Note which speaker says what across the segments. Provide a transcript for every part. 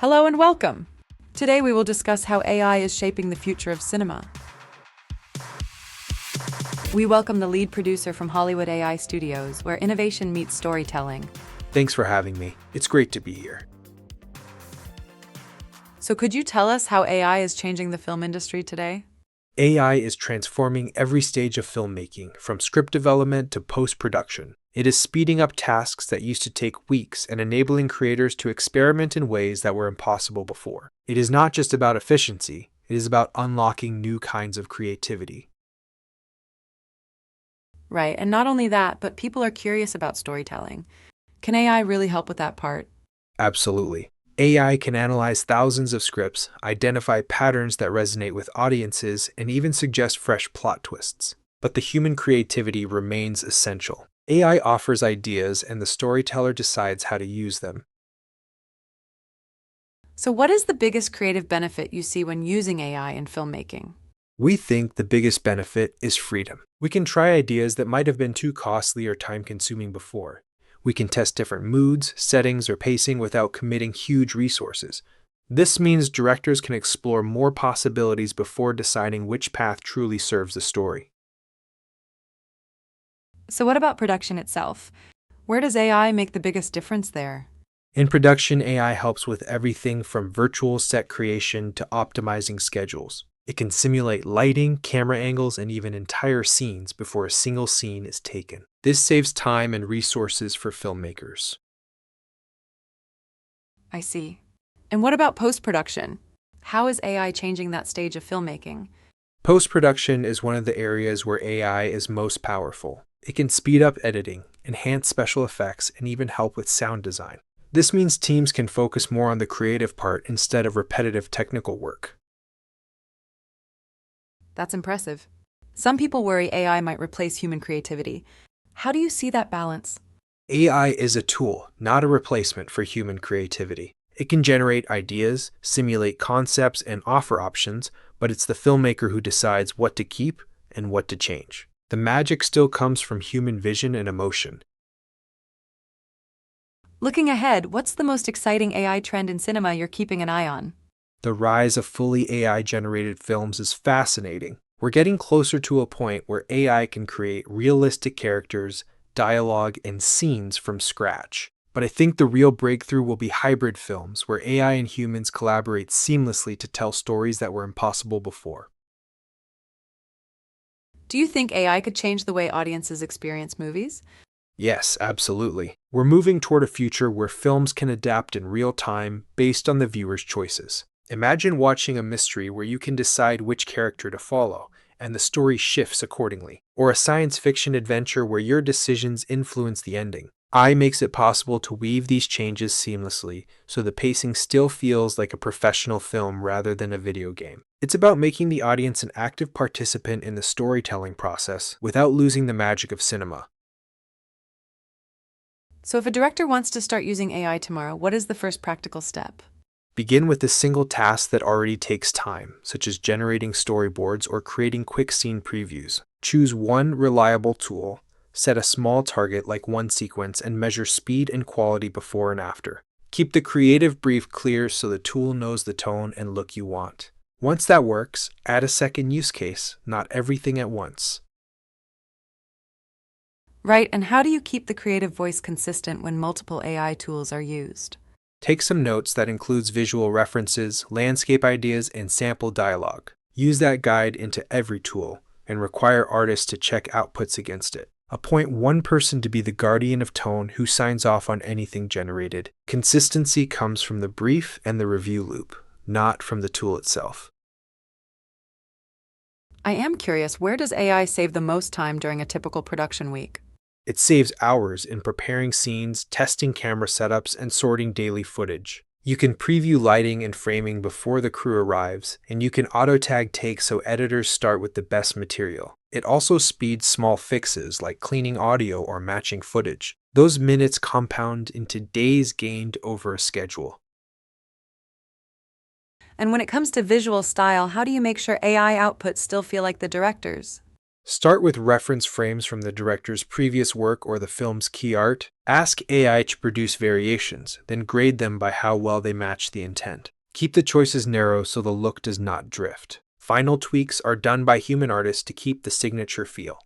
Speaker 1: Hello and welcome! Today we will discuss how AI is shaping the future of cinema. We welcome the lead producer from Hollywood AI Studios, where innovation meets storytelling.
Speaker 2: Thanks for having me. It's great to be here.
Speaker 1: So could you tell us how AI is changing the film industry today?
Speaker 2: AI is transforming every stage of filmmaking, from script development to post-production. It is speeding up tasks that used to take weeks and enabling creators to experiment in ways that were impossible before. It is not just about efficiency, it is about unlocking new kinds of creativity.
Speaker 1: Right, and not only that, but people are curious about storytelling. Can AI really help with that part?
Speaker 2: Absolutely. AI can analyze thousands of scripts, identify patterns that resonate with audiences, and even suggest fresh plot twists. But the human creativity remains essential. AI offers ideas, and the storyteller decides how to use them.
Speaker 1: So what is the biggest creative benefit you see when using AI in filmmaking?
Speaker 2: We think the biggest benefit is freedom. We can try ideas that might have been too costly or time-consuming before. We can test different moods, settings, or pacing without committing huge resources. This means directors can explore more possibilities before deciding which path truly serves the story.
Speaker 1: So what about production itself? Where does AI make the biggest difference there?
Speaker 2: In production, AI helps with everything from virtual set creation to optimizing schedules. It can simulate lighting, camera angles, and even entire scenes before a single scene is taken. This saves time and resources for filmmakers.
Speaker 1: I see. And what about post-production? How is AI changing that stage of filmmaking?
Speaker 2: Post-production is one of the areas where AI is most powerful. It can speed up editing, enhance special effects, and even help with sound design. This means teams can focus more on the creative part instead of repetitive technical work.
Speaker 1: That's impressive. Some people worry AI might replace human creativity. How do you see that balance?
Speaker 2: AI is a tool, not a replacement for human creativity. It can generate ideas, simulate concepts, and offer options, but it's the filmmaker who decides what to keep and what to change. The magic still comes from human vision and emotion.
Speaker 1: Looking ahead, what's the most exciting AI trend in cinema you're keeping an eye on?
Speaker 2: The rise of fully AI-generated films is fascinating. We're getting closer to a point where AI can create realistic characters, dialogue, and scenes from scratch. But I think the real breakthrough will be hybrid films, where AI and humans collaborate seamlessly to tell stories that were impossible before.
Speaker 1: Do you think AI could change the way audiences experience movies?
Speaker 2: Yes, absolutely. We're moving toward a future where films can adapt in real time based on the viewer's choices. Imagine watching a mystery where you can decide which character to follow, and the story shifts accordingly. Or a science fiction adventure where your decisions influence the ending. AI makes it possible to weave these changes seamlessly, so the pacing still feels like a professional film rather than a video game. It's about making the audience an active participant in the storytelling process without losing the magic of cinema.
Speaker 1: So if a director wants to start using AI tomorrow, what is the first practical step?
Speaker 2: Begin with a single task that already takes time, such as generating storyboards or creating quick scene previews. Choose one reliable tool, set a small target like one sequence, and measure speed and quality before and after. Keep the creative brief clear so the tool knows the tone and look you want. Once that works, add a second use case, not everything at once.
Speaker 1: Right, and how do you keep the creative voice consistent when multiple AI tools are used?
Speaker 2: Take some notes that includes visual references, landscape ideas, and sample dialogue. Use that guide into every tool and require artists to check outputs against it. Appoint one person to be the guardian of tone who signs off on anything generated. Consistency comes from the brief and the review loop, not from the tool itself.
Speaker 1: I am curious, where does AI save the most time during a typical production week?
Speaker 2: It saves hours in preparing scenes, testing camera setups, and sorting daily footage. You can preview lighting and framing before the crew arrives, and you can auto-tag takes so editors start with the best material. It also speeds small fixes like cleaning audio or matching footage. Those minutes compound into days gained over a schedule.
Speaker 1: And when it comes to visual style, how do you make sure AI outputs still feel like the director's?
Speaker 2: Start with reference frames from the director's previous work or the film's key art. Ask AI to produce variations, then grade them by how well they match the intent. Keep the choices narrow so the look does not drift. Final tweaks are done by human artists to keep the signature feel.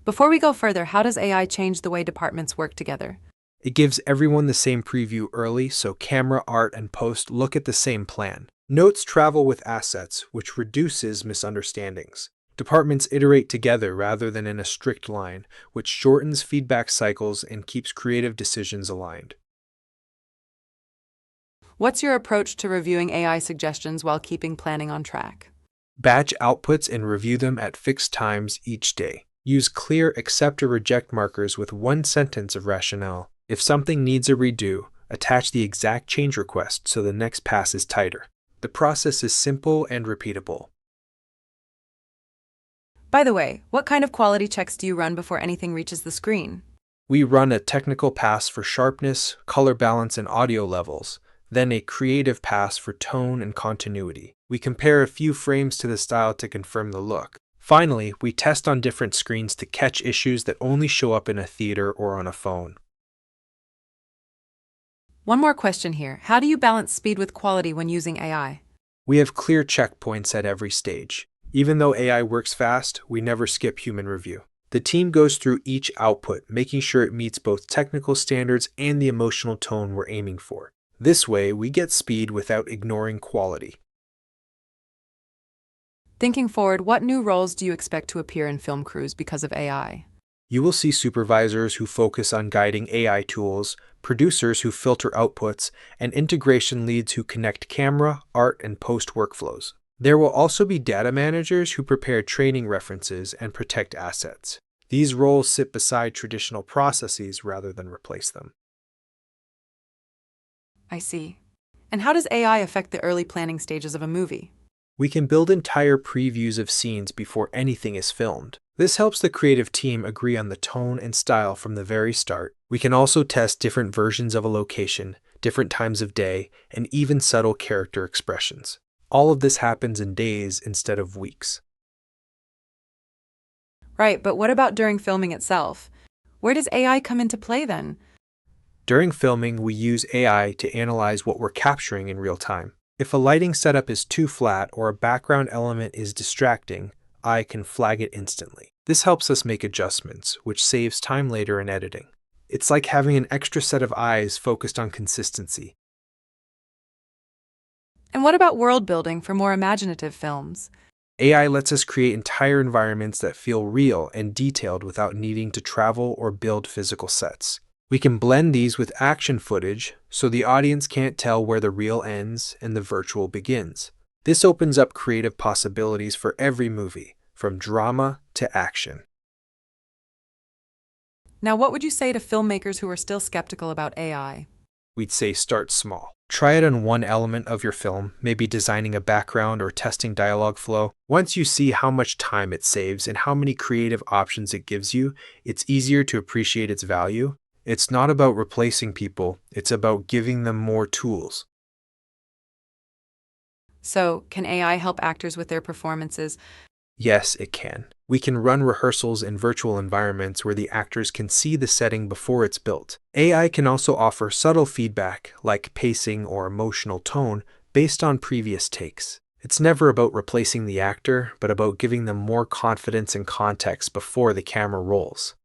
Speaker 1: Before we go further, how does AI change the way departments work together?
Speaker 2: It gives everyone the same preview early, so camera, art, and post look at the same plan. Notes travel with assets, which reduces misunderstandings. Departments iterate together rather than in a strict line, which shortens feedback cycles and keeps creative decisions aligned.
Speaker 1: What's your approach to reviewing AI suggestions while keeping planning on track?
Speaker 2: Batch outputs and review them at fixed times each day. Use clear accept or reject markers with one sentence of rationale. If something needs a redo, attach the exact change request so the next pass is tighter. The process is simple and repeatable.
Speaker 1: By the way, what kind of quality checks do you run before anything reaches the screen?
Speaker 2: We run a technical pass for sharpness, color balance, and audio levels, then a creative pass for tone and continuity. We compare a few frames to the style to confirm the look. Finally, we test on different screens to catch issues that only show up in a theater or on a phone.
Speaker 1: One more question here. How do you balance speed with quality when using AI?
Speaker 2: We have clear checkpoints at every stage. Even though AI works fast, we never skip human review. The team goes through each output, making sure it meets both technical standards and the emotional tone we're aiming for. This way, we get speed without ignoring quality.
Speaker 1: Thinking forward, what new roles do you expect to appear in film crews because of AI?
Speaker 2: You will see supervisors who focus on guiding AI tools, producers who filter outputs, and integration leads who connect camera, art, and post workflows. There will also be data managers who prepare training references and protect assets. These roles sit beside traditional processes rather than replace them.
Speaker 1: I see. And how does AI affect the early planning stages of a movie?
Speaker 2: We can build entire previews of scenes before anything is filmed. This helps the creative team agree on the tone and style from the very start. We can also test different versions of a location, different times of day, and even subtle character expressions. All of this happens in days instead of weeks.
Speaker 1: Right, but what about during filming itself? Where does AI come into play then?
Speaker 2: During filming, we use AI to analyze what we're capturing in real time. If a lighting setup is too flat or a background element is distracting, AI can flag it instantly. This helps us make adjustments, which saves time later in editing. It's like having an extra set of eyes focused on consistency.
Speaker 1: And what about world building for more imaginative films?
Speaker 2: AI lets us create entire environments that feel real and detailed without needing to travel or build physical sets. We can blend these with action footage so the audience can't tell where the real ends and the virtual begins. This opens up creative possibilities for every movie, from drama to action.
Speaker 1: Now, what would you say to filmmakers who are still skeptical about AI?
Speaker 2: We'd say start small. Try it on one element of your film, maybe designing a background or testing dialogue flow. Once you see how much time it saves and how many creative options it gives you, it's easier to appreciate its value. It's not about replacing people, it's about giving them more tools.
Speaker 1: So, can AI help actors with their performances?
Speaker 2: Yes, it can. We can run rehearsals in virtual environments where the actors can see the setting before it's built. AI can also offer subtle feedback, like pacing or emotional tone, based on previous takes. It's never about replacing the actor, but about giving them more confidence and context before the camera rolls.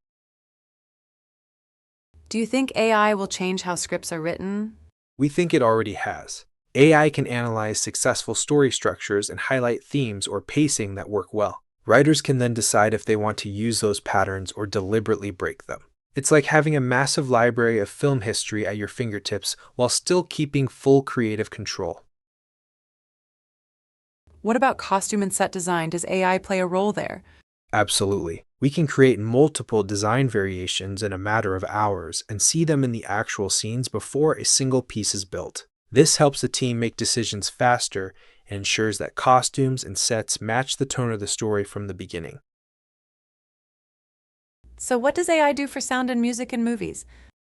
Speaker 1: Do you think AI will change how scripts are written?
Speaker 2: We think it already has. AI can analyze successful story structures and highlight themes or pacing that work well. Writers can then decide if they want to use those patterns or deliberately break them. It's like having a massive library of film history at your fingertips while still keeping full creative control.
Speaker 1: What about costume and set design? Does AI play a role there?
Speaker 2: Absolutely. We can create multiple design variations in a matter of hours and see them in the actual scenes before a single piece is built. This helps the team make decisions faster and ensures that costumes and sets match the tone of the story from the beginning.
Speaker 1: So, what does AI do for sound and music in movies?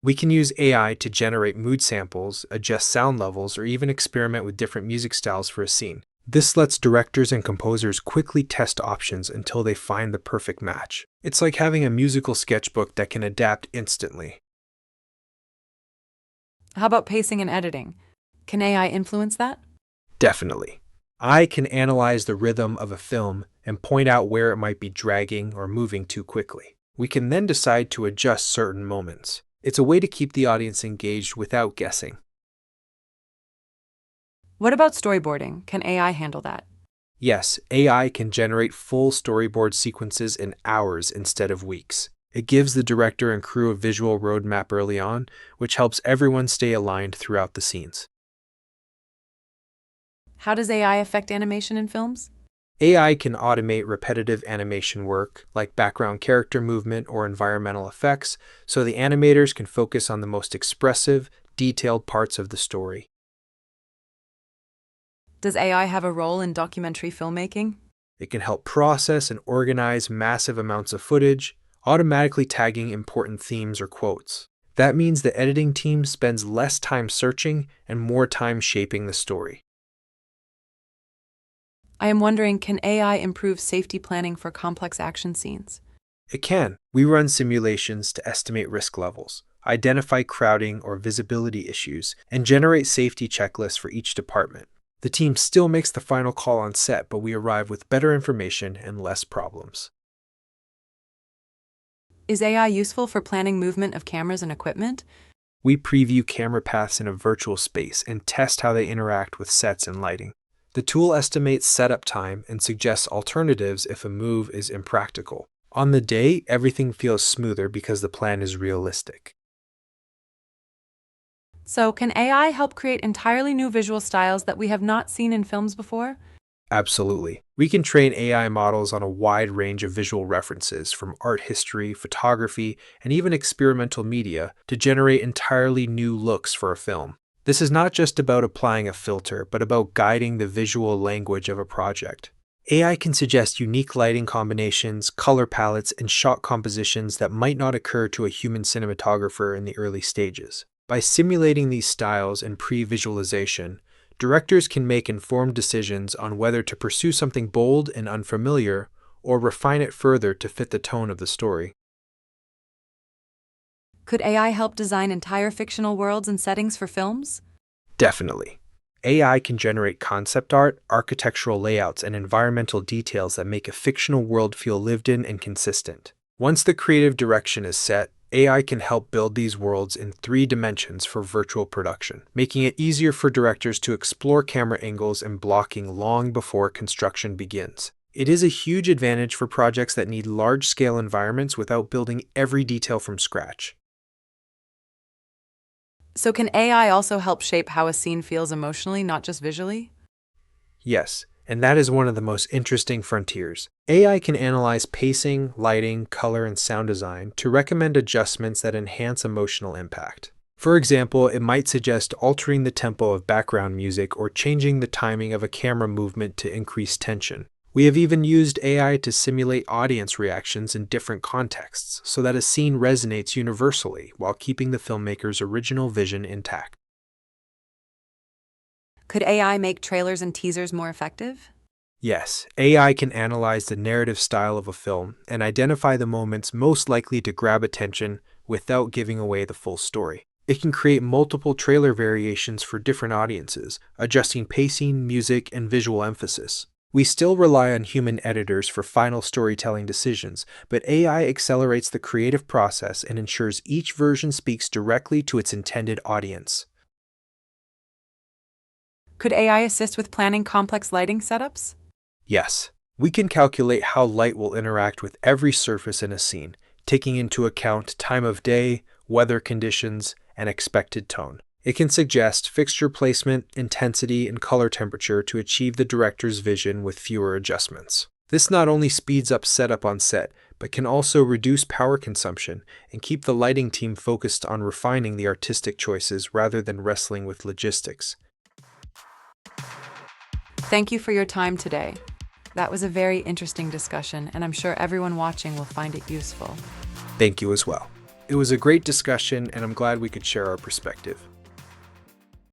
Speaker 2: We can use AI to generate mood samples, adjust sound levels, or even experiment with different music styles for a scene. This lets directors and composers quickly test options until they find the perfect match. It's like having a musical sketchbook that can adapt instantly.
Speaker 1: How about pacing and editing? Can AI influence that?
Speaker 2: Definitely. I can analyze the rhythm of a film and point out where it might be dragging or moving too quickly. We can then decide to adjust certain moments. It's a way to keep the audience engaged without guessing.
Speaker 1: What about storyboarding? Can AI handle that?
Speaker 2: Yes, AI can generate full storyboard sequences in hours instead of weeks. It gives the director and crew a visual roadmap early on, which helps everyone stay aligned throughout the scenes.
Speaker 1: How does AI affect animation in films?
Speaker 2: AI can automate repetitive animation work, like background character movement or environmental effects, so the animators can focus on the most expressive, detailed parts of the story.
Speaker 1: Does AI have a role in documentary filmmaking?
Speaker 2: It can help process and organize massive amounts of footage, automatically tagging important themes or quotes. That means the editing team spends less time searching and more time shaping the story.
Speaker 1: I am wondering, can AI improve safety planning for complex action scenes?
Speaker 2: It can. We run simulations to estimate risk levels, identify crowding or visibility issues, and generate safety checklists for each department. The team still makes the final call on set, but we arrive with better information and less problems.
Speaker 1: Is AI useful for planning movement of cameras and equipment?
Speaker 2: We preview camera paths in a virtual space and test how they interact with sets and lighting. The tool estimates setup time and suggests alternatives if a move is impractical. On the day, everything feels smoother because the plan is realistic.
Speaker 1: So, can AI help create entirely new visual styles that we have not seen in films before?
Speaker 2: Absolutely. We can train AI models on a wide range of visual references, from art history, photography, and even experimental media, to generate entirely new looks for a film. This is not just about applying a filter, but about guiding the visual language of a project. AI can suggest unique lighting combinations, color palettes, and shot compositions that might not occur to a human cinematographer in the early stages. By simulating these styles in pre-visualization, directors can make informed decisions on whether to pursue something bold and unfamiliar or refine it further to fit the tone of the story.
Speaker 1: Could AI help design entire fictional worlds and settings for films?
Speaker 2: Definitely. AI can generate concept art, architectural layouts, and environmental details that make a fictional world feel lived in and consistent. Once the creative direction is set, AI can help build these worlds in 3 dimensions for virtual production, making it easier for directors to explore camera angles and blocking long before construction begins. It is a huge advantage for projects that need large-scale environments without building every detail from scratch.
Speaker 1: So, can AI also help shape how a scene feels emotionally, not just visually?
Speaker 2: Yes, and that is one of the most interesting frontiers. AI can analyze pacing, lighting, color, and sound design to recommend adjustments that enhance emotional impact. For example, it might suggest altering the tempo of background music or changing the timing of a camera movement to increase tension. We have even used AI to simulate audience reactions in different contexts so that a scene resonates universally while keeping the filmmaker's original vision intact.
Speaker 1: Could AI make trailers and teasers more effective?
Speaker 2: Yes, AI can analyze the narrative style of a film and identify the moments most likely to grab attention without giving away the full story. It can create multiple trailer variations for different audiences, adjusting pacing, music, and visual emphasis. We still rely on human editors for final storytelling decisions, but AI accelerates the creative process and ensures each version speaks directly to its intended audience.
Speaker 1: Could AI assist with planning complex lighting setups?
Speaker 2: Yes, we can calculate how light will interact with every surface in a scene, taking into account time of day, weather conditions, and expected tone. It can suggest fixture placement, intensity, and color temperature to achieve the director's vision with fewer adjustments. This not only speeds up setup on set, but can also reduce power consumption and keep the lighting team focused on refining the artistic choices rather than wrestling with logistics.
Speaker 1: Thank you for your time today. That was a very interesting discussion, and I'm sure everyone watching will find it useful.
Speaker 2: Thank you as well. It was a great discussion, and I'm glad we could share our perspective.